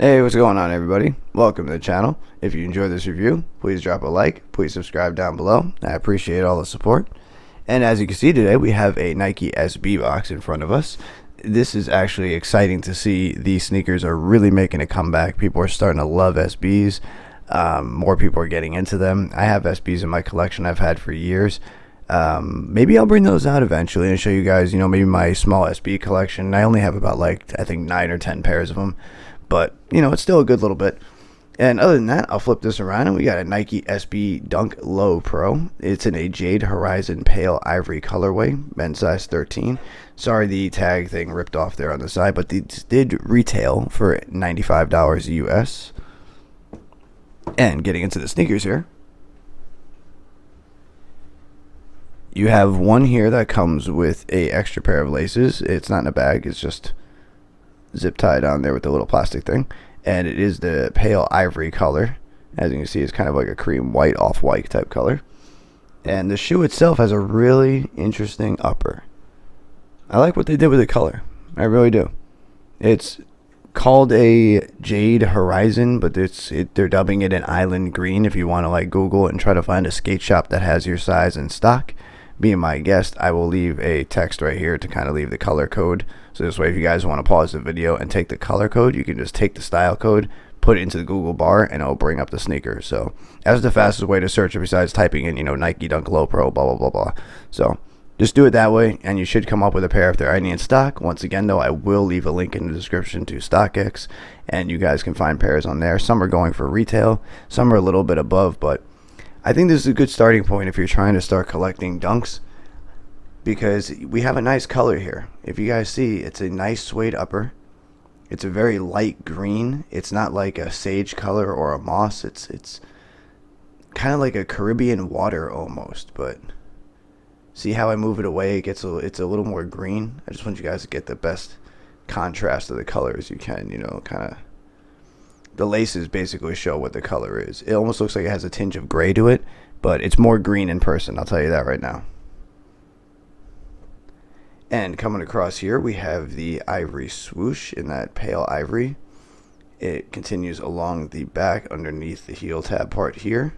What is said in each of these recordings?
Hey, what's going on, everybody? Welcome to the channel. If you enjoyed this review, please drop a like, please subscribe down below. I appreciate all the support. And as you can see today, we have a Nike SB box in front of us. This is actually exciting to see. These sneakers are really making a comeback. People are starting to love SBs. More people are getting into them. I have SBs in my collection I've had for years. Maybe I'll bring those out eventually and show you guys, maybe my small SB collection. I only have about I think 9 or 10 pairs of them. But, it's still a good little bit. And other than that, I'll flip this around and we got a Nike SB Dunk Low Pro. It's in a Jade Horizon Pale Ivory colorway, men's size 13. Sorry the tag thing ripped off there on the side, but these did retail for $95 US. And getting into the sneakers here, you have one here that comes with a extra pair of laces. It's not in a bag, it's just zip tied on there with the little plastic thing, and it is the pale ivory color. As you can see, it's kind of like a cream white, off-white type color, and the shoe itself has a really interesting upper. I like what they did with the color, I really do. It's called a Jade Horizon, but they're dubbing it an island green. If you want to Google it and try to find a skate shop that has your size in stock, being my guest, I will leave a text right here to kind of leave the color code. So this way, if you guys want to pause the video and take the color code, you can just take the style code, put it into the Google bar, and it'll bring up the sneaker. So that's the fastest way to search it besides typing in, Nike Dunk Low Pro, blah, blah, blah, blah. So just do it that way, and you should come up with a pair if there are any in stock. Once again, though, I will leave a link in the description to StockX, and you guys can find pairs on there. Some are going for retail, some are a little bit above, but I think this is a good starting point if you're trying to start collecting dunks, because we have a nice color here. If you guys see, it's a nice suede upper. It's a very light green. It's not like a sage color or a moss. It's kind of like a Caribbean water almost, but see how I move it away? It's a little more green. I just want you guys to get the best contrast of the colors you can, kind of. The laces basically show what the color is. It almost looks like it has a tinge of gray to it, but it's more green in person, I'll tell you that right now. And coming across here, we have the ivory swoosh in that pale ivory. It continues along the back underneath the heel tab part here.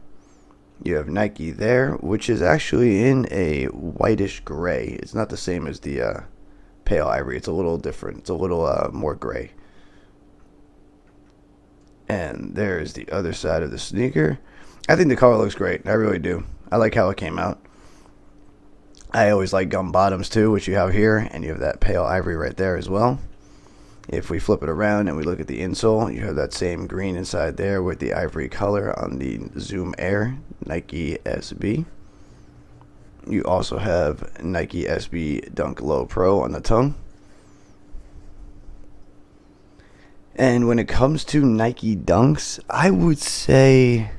You have Nike there, which is actually in a whitish gray. It's not the same as the pale ivory. It's a little different. It's a little more gray. And there's the other side of the sneaker. I think the color looks great. I really do. I like how it came out. I always like gum bottoms too, which you have here, and you have that pale ivory right there as well. If we flip it around and we look at the insole, you have that same green inside there with the ivory color on the Zoom Air Nike SB. You also have Nike SB Dunk Low Pro on the tongue. And when it comes to Nike Dunks, I would say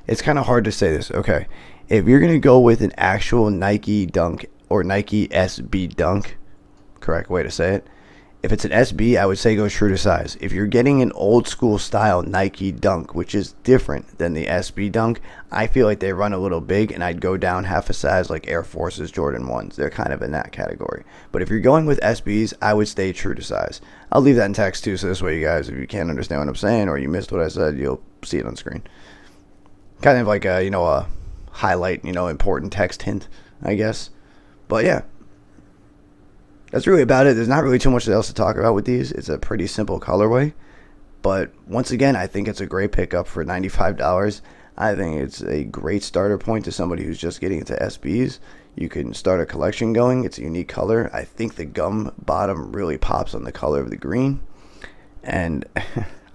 it's kind of hard to say this. Okay, if you're going to go with an actual Nike Dunk or Nike SB Dunk, correct way to say it, if it's an SB, I would say go true to size. If you're getting an old school style Nike Dunk, which is different than the SB Dunk, I feel like they run a little big, and I'd go down half a size like Air Forces Jordan 1s. They're kind of in that category. But if you're going with SBs, I would stay true to size. I'll leave that in text too, so this way you guys, if you can't understand what I'm saying or you missed what I said, you'll see it on screen. Kind of like a highlight, important text hint, I guess. But yeah, that's really about it. There's not really too much else to talk about with these. It's a pretty simple colorway, but once again, I think it's a great pickup for $95. I think it's a great starter point to somebody who's just getting into SBs. You can start a collection going. It's a unique color. I think the gum bottom really pops on the color of the green, and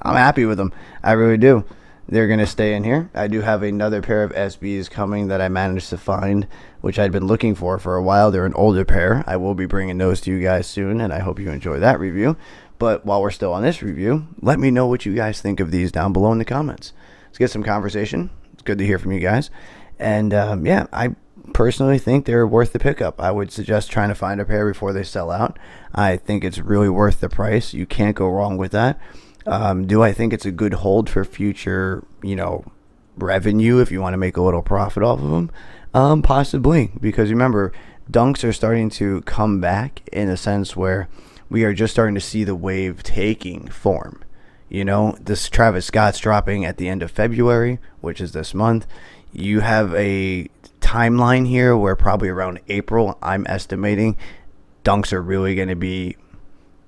I'm happy with them. I really do. They're going to stay in here. I do have another pair of SBs coming that I managed to find, which I'd been looking for a while. They're an older pair. I will be bringing those to you guys soon, and I hope you enjoy that review. But while we're still on this review, let me know what you guys think of these down below in the comments. Let's get some conversation. It's good to hear from you guys. And yeah, I personally think they're worth the pickup. I would suggest trying to find a pair before they sell out. I think it's really worth the price. You can't go wrong with that. Do I think it's a good hold for future, revenue if you want to make a little profit off of them? Possibly, because remember, dunks are starting to come back in a sense where we are just starting to see the wave taking form. You know, this Travis Scott's dropping at the end of February, which is this month. You have a timeline here where probably around April, I'm estimating, dunks are really going to be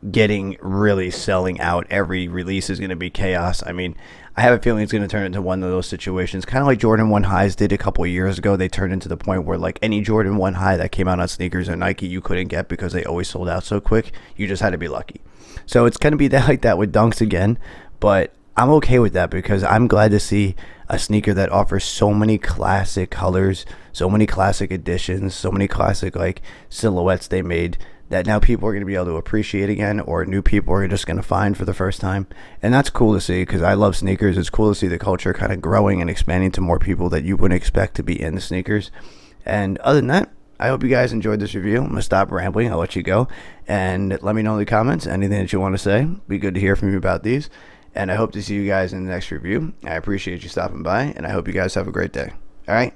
getting really selling out. Every release is going to be chaos. I mean, I have a feeling it's going to turn into one of those situations, kind of like Jordan 1 highs did a couple of years ago. They turned into the point where like any Jordan 1 high that came out on sneakers or Nike, you couldn't get because they always sold out so quick. You just had to be lucky. So it's going to be that like that with dunks again, but I'm okay with that because I'm glad to see a sneaker that offers so many classic colors, so many classic additions, so many classic like silhouettes they made, that now people are going to be able to appreciate again, or new people are just going to find for the first time. And that's cool to see because I love sneakers. It's cool to see the culture kind of growing and expanding to more people that you wouldn't expect to be into sneakers. And other than that, I hope you guys enjoyed this review. I'm going to stop rambling. I'll let you go. And let me know in the comments anything that you want to say. Be good to hear from you about these. And I hope to see you guys in the next review. I appreciate you stopping by, and I hope you guys have a great day. All right?